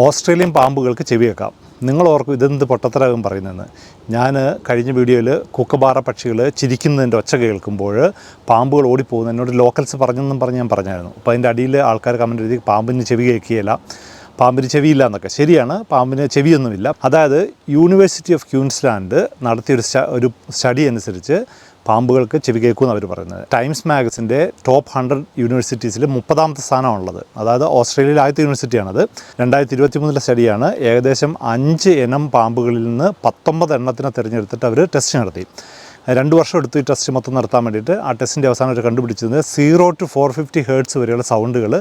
Australian പാമ്പുകൾക്ക് ചെവി കേൾക്കാം. നിങ്ങൾ ഓർക്കും ഇതെന്ത് പൊട്ടത്തരകം പറയുന്നതെന്ന്. ഞാൻ കഴിഞ്ഞ വീഡിയോയിൽ കുക്കബാറ പക്ഷികൾ ചിരിക്കുന്നതിൻ്റെ ഒച്ച കേൾക്കുമ്പോൾ പാമ്പുകൾ ഓടിപ്പോകുന്നു എന്നോട് ലോക്കൽസ് പറഞ്ഞെന്നും പറഞ്ഞ് ഞാൻ പറഞ്ഞായിരുന്നു. അപ്പോൾ അതിൻ്റെ അടിയിൽ ആൾക്കാർ കമൻറ്റ് എഴുതി പാമ്പിന് ചെവി കേൾക്കുകയില്ല, പാമ്പിന് ചെവിയില്ല എന്നൊക്കെ. ശരിയാണ്, പാമ്പിന് ചെവിയൊന്നുമില്ല. അതായത് യൂണിവേഴ്സിറ്റി ഓഫ് ക്യൂൻസ്ലാൻഡ് നടത്തിയൊരു സ്റ്റഡി അനുസരിച്ച് പാമ്പുകൾക്ക് ചെവി കേൾക്കുമെന്ന് അവർ പറയുന്നത്. ടൈംസ് മാഗസിൻ്റെ ടോപ്പ് 100 യൂണിവേഴ്സിറ്റീസിൽ 30ാമത്തെ സ്ഥാനമാണുള്ളത്. അതായത് ഓസ്ട്രേലിയയിലെ ആദ്യത്തെ യൂണിവേഴ്സിറ്റിയാണത്. 2023 സ്റ്റഡിയാണ്. ഏകദേശം 5 ഇനം പാമ്പുകളിൽ നിന്ന് 19 എണ്ണത്തിനെ തിരഞ്ഞെടുത്തിട്ട് അവർ ടെസ്റ്റ് നടത്തി. 2 വർഷം എടുത്തു ഈ ടെസ്റ്റ് മൊത്തം നടത്താൻ വേണ്ടിയിട്ട്. ആ ടെസ്റ്റിൻ്റെ അവസാനം അവർ കണ്ടുപിടിച്ചത് 0 to 450 ഹേർട്സ് വരെയുള്ള സൗണ്ടുകൾ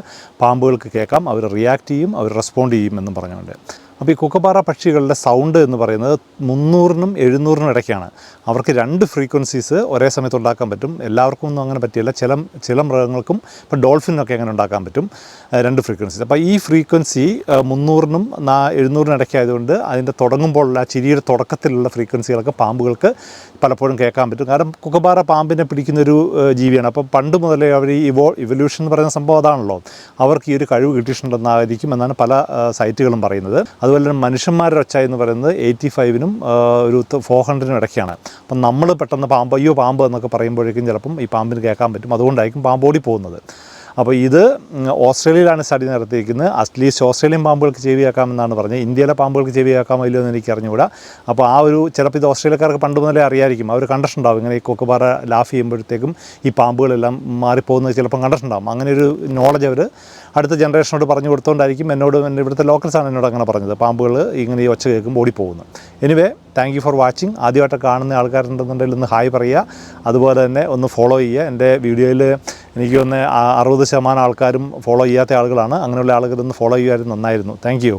പാമ്പുകൾക്ക് കേൾക്കാം. അവർ റിയാക്ട് ചെയ്യും, അവർ റെസ്പോണ്ട് ചെയ്യും എന്നും പറഞ്ഞുകൊണ്ട്. അപ്പോൾ ഈ കുക്കബാറ പക്ഷികളുടെ സൗണ്ട് എന്ന് പറയുന്നത് 300-നും 700-നും ഇടയ്ക്കാണ്. അവർക്ക് 2 ഫ്രീക്വൻസീസ് ഒരേ സമയത്ത് ഉണ്ടാക്കാൻ പറ്റും. എല്ലാവർക്കും ഒന്നും അങ്ങനെ പറ്റില്ല. ചില മൃഗങ്ങൾക്കും ഇപ്പോൾ ഡോൾഫിനൊക്കെ അങ്ങനെ ഉണ്ടാക്കാൻ പറ്റും 2 ഫ്രീക്വൻസീസ്. അപ്പോൾ ഈ ഫ്രീക്വൻസി 300-നും 700-നും ഇടയ്ക്കായതുകൊണ്ട് അതിൻ്റെ തുടങ്ങുമ്പോഴുള്ള ചിരിയുടെ തുടക്കത്തിലുള്ള ഫ്രീക്വൻസികളൊക്കെ പാമ്പുകൾക്ക് പലപ്പോഴും കേൾക്കാൻ പറ്റും. കാരണം കുക്കബാറ പാമ്പിനെ പിടിക്കുന്നൊരു ജീവിയാണ്. അപ്പോൾ പണ്ട് മുതലേ അവർ ഈ ഇവല്യൂഷൻ എന്ന് പറയുന്ന സംഭവം അതാണല്ലോ. അവർക്ക് ഈ ഒരു കഴിവ് കിട്ടിയിട്ടുണ്ടെന്നായിരിക്കും എന്നാണ് പല സൈറ്റുകളും പറയുന്നത്. അതുപോലെ തന്നെ മനുഷ്യന്മാരുടെ ഒച്ച എന്ന് പറയുന്നത് 85-നും ഒരു 400-നും ഇടയ്ക്കാണ്. അപ്പം നമ്മൾ പെട്ടെന്ന് അയ്യോ പാമ്പ് എന്നൊക്കെ പറയുമ്പോഴേക്കും ചിലപ്പം ഈ പാമ്പിന് കേൾക്കാൻ പറ്റും. അതുകൊണ്ടായിരിക്കും പാമ്പ് ഓടിപ്പോകുന്നത്. അപ്പോൾ ഇത് ഓസ്ട്രേലിയയിലാണ് സ്റ്റഡി നടത്തിയിരിക്കുന്നത്. അറ്റ്ലീസ്റ്റ് ഓസ്ട്രേലിയൻ പാമ്പുകൾക്ക് ചെവി കേൾക്കാമെന്നാണ് പറഞ്ഞത്. ഇന്ത്യയിലെ പാമ്പുകൾക്ക് ചെവി കേൾക്കാമോ ഇല്ലയോ എന്ന് എനിക്ക് അറിഞ്ഞുകൂടാ. അപ്പോൾ ചിലപ്പോൾ ഇത് ഓസ്ട്രേലിയക്കാർക്ക് പണ്ട് മുതലേ അറിയായിരിക്കും. അവർ കണ്ടിട്ടുണ്ടാവും ഇങ്ങനെ ഈ കൊക്കബാറ ലാഫ് ചെയ്യുമ്പോഴത്തേക്കും ഈ പാമ്പുകളെല്ലാം മാറിപ്പോകുന്നത് ചിലപ്പം കണ്ടിട്ടുണ്ടാകും. അങ്ങനെ ഒരു നോളജ് അവർ അടുത്ത ജനറേഷനോട് പറഞ്ഞു കൊടുത്തുകൊണ്ടായിരിക്കും എൻ്റെ ഇവിടുത്തെ ലോക്കൽസാണ് എന്നോട് അങ്ങനെ പറഞ്ഞത്. പാമ്പുകൾ ഇങ്ങനെ ഈ ഒച്ച കേൾക്കുമ്പോൾ ഓടിപ്പോകുന്നു. Anyway, thank you for watching. ആദ്യമായിട്ട് കാണുന്ന ആൾക്കാരുണ്ടെന്നുണ്ടെങ്കിൽ ഒന്ന് ഹായ് പറയുക. അതുപോലെ തന്നെ ഒന്ന് ഫോളോ ചെയ്യുക. എൻ്റെ വീഡിയോയിൽ എനിക്ക് തോന്നുന്നത് 60% ആൾക്കാരും ഫോളോ ചെയ്യാത്ത ആളുകളാണ്. അങ്ങനെയുള്ള ആളുകളൊന്ന് ഫോളോ ചെയ്യുമായിരുന്നു നന്നായിരുന്നു. Thank you.